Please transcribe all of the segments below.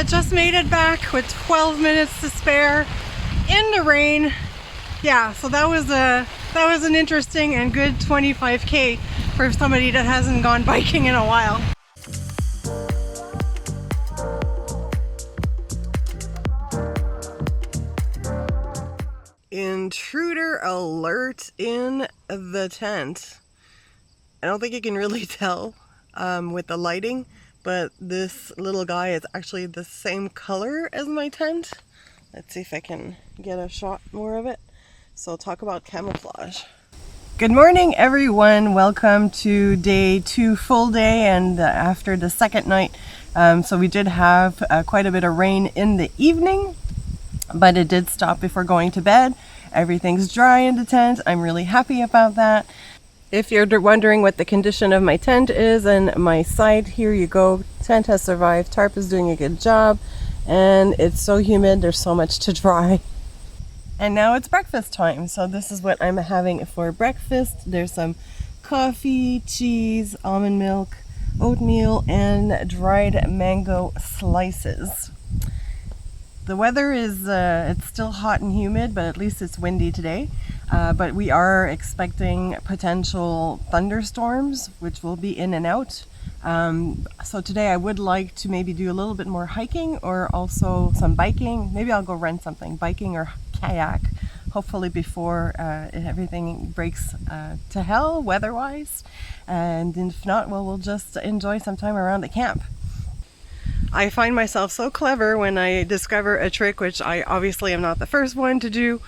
Just made it back with 12 minutes to spare in the rain. Yeah, so that was an interesting and good 25K for somebody that hasn't gone biking in a while. Intruder alert in the tent. I don't think you can really tell with the lighting, but this little guy is actually the same color as my tent. Let's see if I can get a shot more of it. So I'll talk about camouflage. Good morning everyone, welcome to day 2 full day and after the second night. So we did have quite a bit of rain in the evening, but it did stop before going to bed. Everything's dry in the tent. I'm really happy about that. If you're wondering what the condition of my tent is and my side, here you go. Tent has survived, tarp is doing a good job, and it's so humid, there's so much to dry. And now it's breakfast time, so this is what I'm having for breakfast. There's some coffee, cheese, almond milk, oatmeal, and dried mango slices. The weather is, it's still hot and humid, but at least it's windy today. But we are expecting potential thunderstorms, which will be in and out. So today I would like to maybe do a little bit more hiking or also some biking. Maybe I'll go rent something, biking or kayak, hopefully before everything breaks to hell weather-wise. And if not, well, we'll just enjoy some time around the camp. I find myself so clever when I discover a trick, which I obviously am not the first one to do,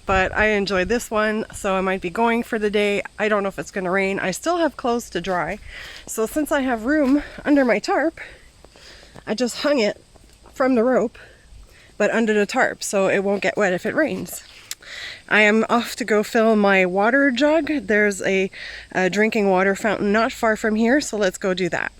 but I enjoy this one, so I might be going for the day. I don't know if it's going to rain. I still have clothes to dry, so since I have room under my tarp, I just hung it from the rope, but under the tarp, so it won't get wet if it rains. I am off to go fill my water jug. There's a drinking water fountain not far from here, so let's go do that.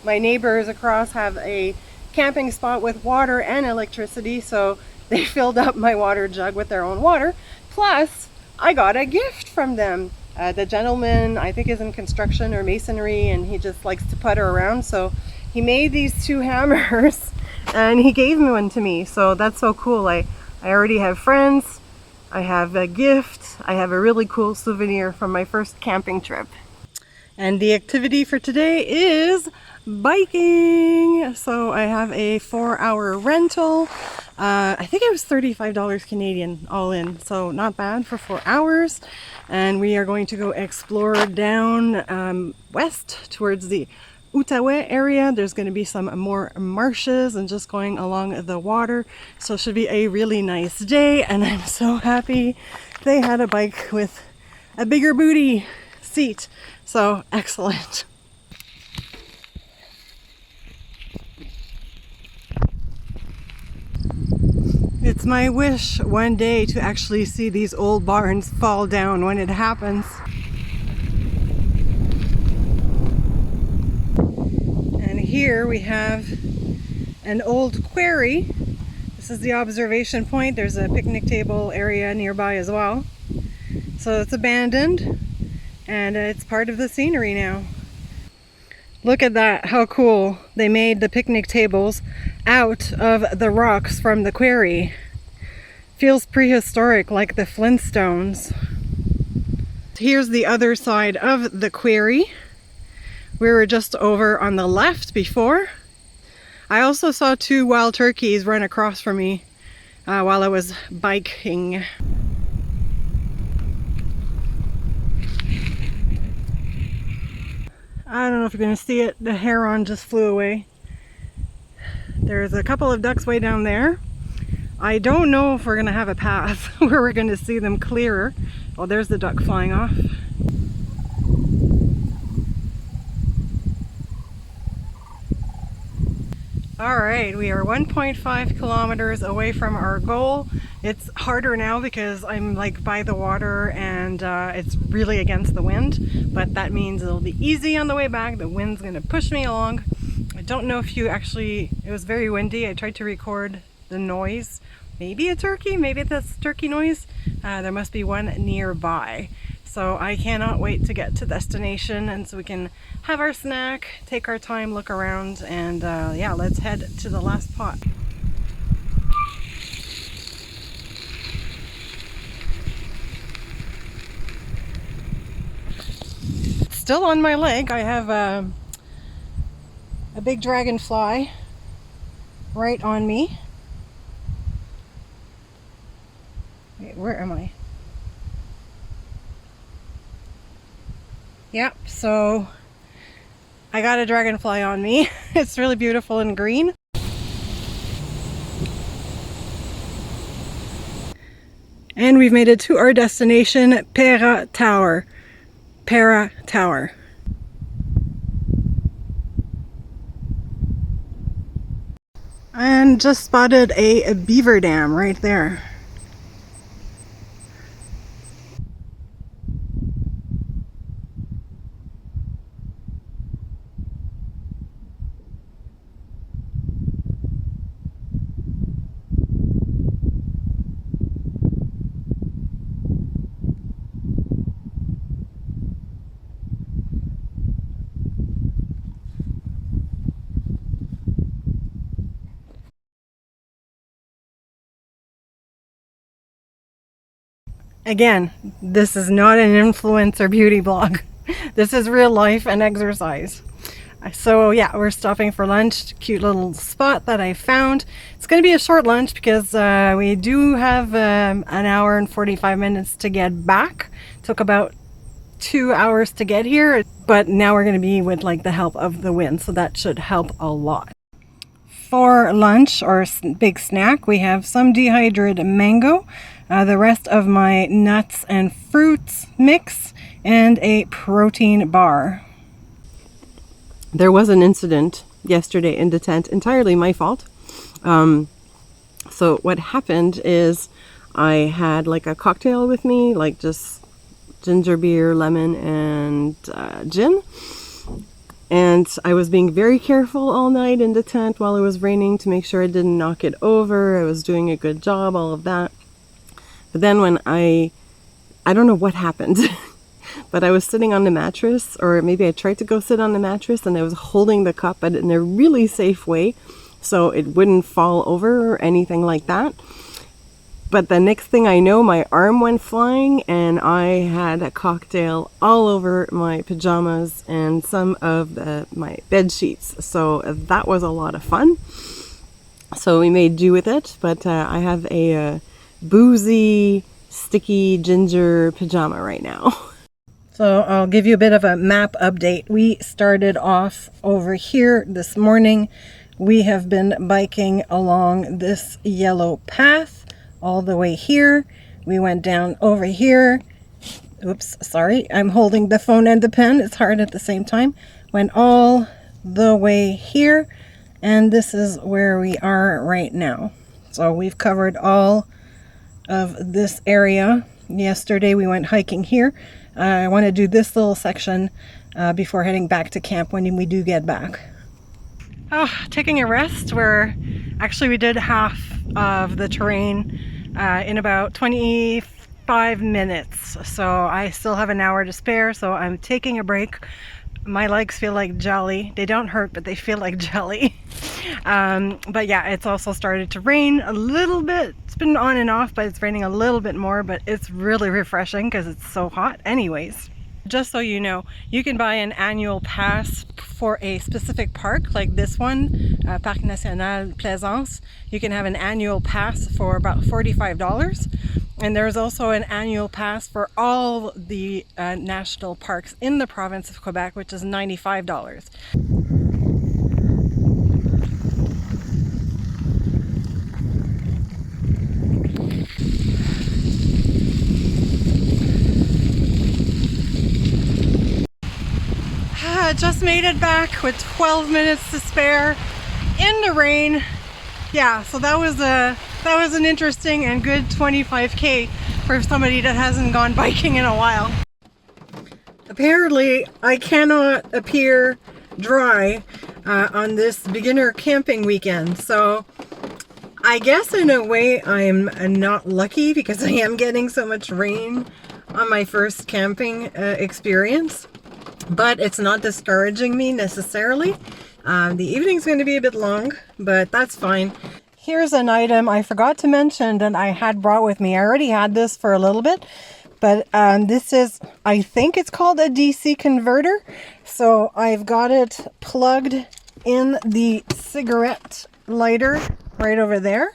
My neighbors across have a camping spot with water and electricity, so they filled up my water jug with their own water. Plus, I got a gift from them. The gentleman, I think, is in construction or masonry, and he just likes to putter around, so he made these 2 hammers and he gave one to me, so that's so cool. I already have friends, I have a gift, I have a really cool souvenir from my first camping trip. And the activity for today is biking. So I have a 4-hour rental. I think it was $35 Canadian all in. So not bad for 4 hours. And we are going to go explore down west towards the Outaouais area. There's going to be some more marshes and just going along the water. So it should be a really nice day. And I'm so happy they had a bike with a bigger booty seat. So excellent. It's my wish one day to actually see these old barns fall down when it happens. And here we have an old quarry. This is the observation point. There's a picnic table area nearby as well. So it's abandoned. And it's part of the scenery now. Look at that, how cool. They made the picnic tables out of the rocks from the quarry. Feels prehistoric, like the Flintstones. Here's the other side of the quarry. We were just over on the left before. I also saw 2 wild turkeys run across from me while I was biking. I don't know if you're going to see it, the heron just flew away. There's a couple of ducks way down there. I don't know if we're going to have a path where we're going to see them clearer. Oh, there's the duck flying off. Alright, we are 1.5 kilometers away from our goal. It's harder now because I'm like by the water and it's really against the wind, but that means it'll be easy on the way back. The wind's going to push me along. I don't know if you actually, it was very windy. I tried to record the noise. Maybe a turkey, maybe that's turkey noise. There must be one nearby. So I cannot wait to get to destination, and so we can have our snack, take our time, look around, and yeah, let's head to the last pot. Still on my leg, I have a big dragonfly right on me. Wait, where am I? Yep, so I got a dragonfly on me. It's really beautiful and green. And we've made it to our destination, Pera Tower. Pera Tower. And just spotted a beaver dam right there. Again, this is not an influencer beauty blog. This is real life and exercise. So yeah, we're stopping for lunch. Cute little spot that I found. It's going to be a short lunch because we do have an hour and 45 minutes to get back. Took about 2 hours to get here, but now we're going to be with like the help of the wind, so that should help a lot. For lunch or big snack, we have some dehydrated mango, the rest of my nuts and fruits mix, and a protein bar. There was an incident yesterday in the tent, entirely my fault. So what happened is I had like a cocktail with me, like just ginger beer, lemon, and gin. And I was being very careful all night in the tent while it was raining to make sure I didn't knock it over. I was doing a good job, all of that. But then when I don't know what happened, but I was sitting on the mattress, or maybe I tried to go sit on the mattress, and I was holding the cup but in a really safe way so it wouldn't fall over or anything like that. But the next thing I know, my arm went flying and I had a cocktail all over my pajamas and some of my bed sheets. So that was a lot of fun. So we made do with it, but I have a boozy, sticky ginger pajama right now. So I'll give you a bit of a map update. We started off over here this morning. We have been biking along this yellow path all the way here. We went down over here. Oops, sorry. I'm holding the phone and the pen. It's hard at the same time. Went all the way here. And this is where we are right now. So we've covered all of this area. Yesterday we went hiking here. I want to do this little section before heading back to camp when we do get back. Oh, taking a rest. We did half of the terrain in about 25 minutes. So I still have an hour to spare, so I'm taking a break. My legs feel like jelly. They don't hurt, but they feel like jelly. But yeah, it's also started to rain a little bit. It's been on and off, but it's raining a little bit more, but it's really refreshing because it's so hot anyways. Just so you know, you can buy an annual pass for a specific park like this one, Parc National Plaisance. You can have an annual pass for about $45. And there's also an annual pass for all the national parks in the province of Quebec, which is $95. Just made it back with 12 minutes to spare in the rain. Yeah, so that was an interesting and good 25K for somebody that hasn't gone biking in a while. Apparently, I cannot appear dry on this beginner camping weekend. So I guess in a way I'm not lucky because I am getting so much rain on my first camping experience, but it's not discouraging me necessarily. The evening's going to be a bit long, but that's fine. Here's an item I forgot to mention that I had brought with me. I already had this for a little bit, but this is, I think it's called a DC converter. So I've got it plugged in the cigarette lighter right over there.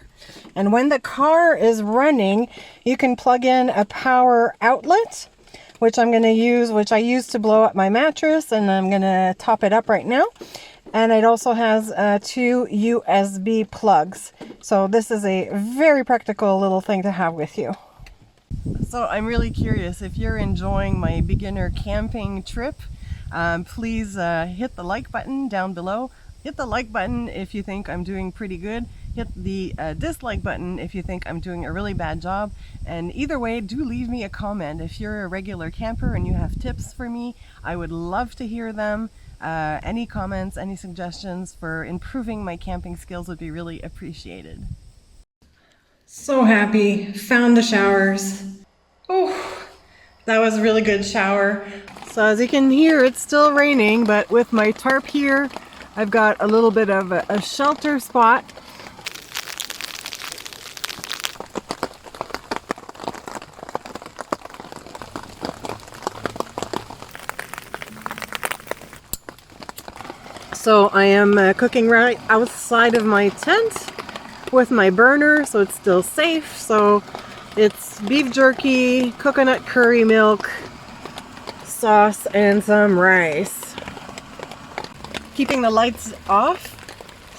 And when the car is running, you can plug in a power outlet, which I'm going to use, which I use to blow up my mattress, and I'm going to top it up right now. And it also has 2 USB plugs. So this is a very practical little thing to have with you. So I'm really curious if you're enjoying my beginner camping trip. Please hit the like button down below. Hit the like button if you think I'm doing pretty good. Hit the dislike button if you think I'm doing a really bad job. And either way, do leave me a comment. If you're a regular camper and you have tips for me, I would love to hear them. Any comments, any suggestions for improving my camping skills would be really appreciated. So happy, found the showers. Oh, that was a really good shower. So as you can hear, it's still raining, but with my tarp here, I've got a little bit of a shelter spot. So I am cooking right outside of my tent with my burner, so it's still safe. So it's beef jerky, coconut curry milk, sauce, and some rice. Keeping the lights off,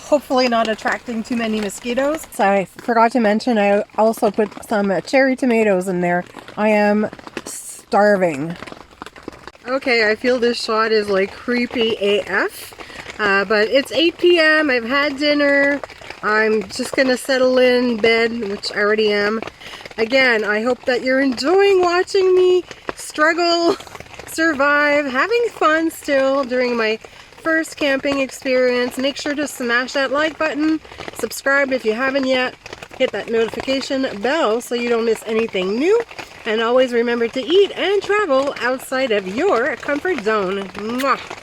hopefully not attracting too many mosquitoes. So I forgot to mention, I also put some cherry tomatoes in there. I am starving. Okay, I feel this shot is like creepy AF. But it's 8 p.m. I've had dinner. I'm just gonna settle in bed, which I already am. Again, I hope that you're enjoying watching me struggle, survive, having fun still during my first camping experience. Make sure to smash that like button, subscribe if you haven't yet, hit that notification bell so you don't miss anything new, and always remember to eat and travel outside of your comfort zone. Mwah!